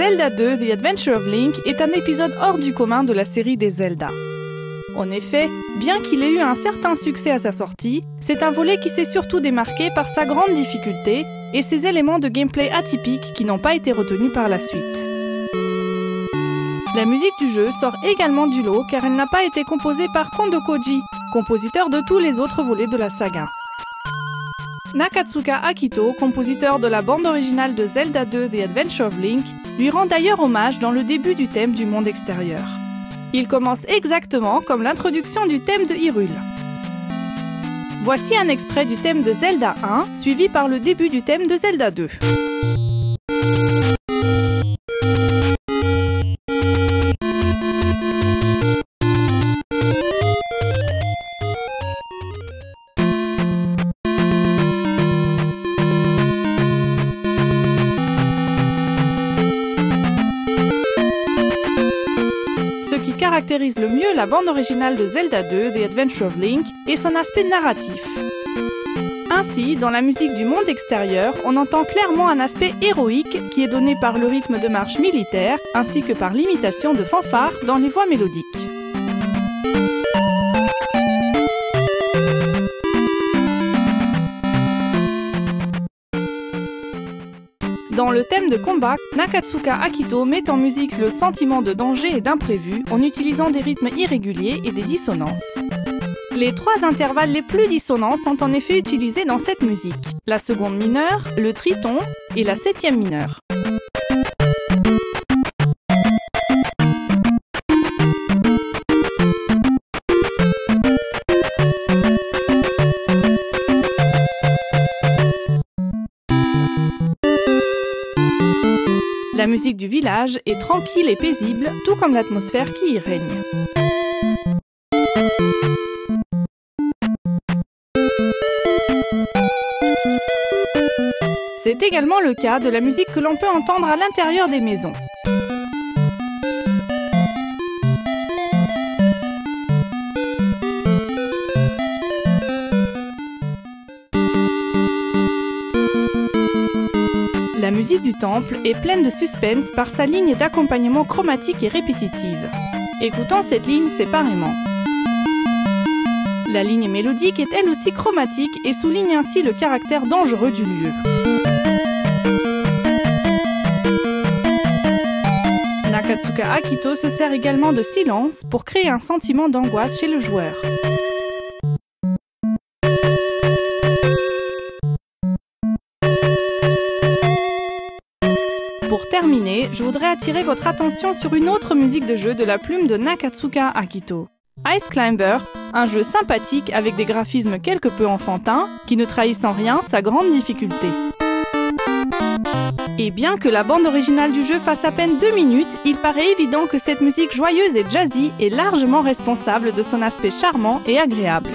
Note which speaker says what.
Speaker 1: Zelda 2 The Adventure of Link est un épisode hors du commun de la série des Zelda. En effet, bien qu'il ait eu un certain succès à sa sortie, c'est un volet qui s'est surtout démarqué par sa grande difficulté et ses éléments de gameplay atypiques qui n'ont pas été retenus par la suite. La musique du jeu sort également du lot car elle n'a pas été composée par Kondo Koji, compositeur de tous les autres volets de la saga. Nakatsuka Akito, compositeur de la bande originale de Zelda 2 The Adventure of Link, lui rend d'ailleurs hommage dans le début du thème du monde extérieur. Il commence exactement comme l'introduction du thème de Hyrule. Voici un extrait du thème de Zelda 1, suivi par le début du thème de Zelda 2. Ce qui caractérise le mieux la bande originale de Zelda 2 The Adventure of Link est son aspect narratif. Ainsi, dans la musique du monde extérieur, on entend clairement un aspect héroïque qui est donné par le rythme de marche militaire ainsi que par l'imitation de fanfares dans les voix mélodiques. Dans le thème de combat, Nakatsuka Akito met en musique le sentiment de danger et d'imprévu en utilisant des rythmes irréguliers et des dissonances. Les trois intervalles les plus dissonants sont en effet utilisés dans cette musique, la seconde mineure, le triton et la septième mineure. La musique du village est tranquille et paisible, tout comme l'atmosphère qui y règne. C'est également le cas de la musique que l'on peut entendre à l'intérieur des maisons. La musique du temple est pleine de suspense par sa ligne d'accompagnement chromatique et répétitive. Écoutons cette ligne séparément. La ligne mélodique est elle aussi chromatique et souligne ainsi le caractère dangereux du lieu. Nakatsuka Akito se sert également de silence pour créer un sentiment d'angoisse chez le joueur. Pour terminer, je voudrais attirer votre attention sur une autre musique de jeu de la plume de Nakatsuka Akito. Ice Climber, un jeu sympathique avec des graphismes quelque peu enfantins, qui ne trahissent en rien sa grande difficulté. Et bien que la bande originale du jeu fasse à peine 2 minutes, il paraît évident que cette musique joyeuse et jazzy est largement responsable de son aspect charmant et agréable.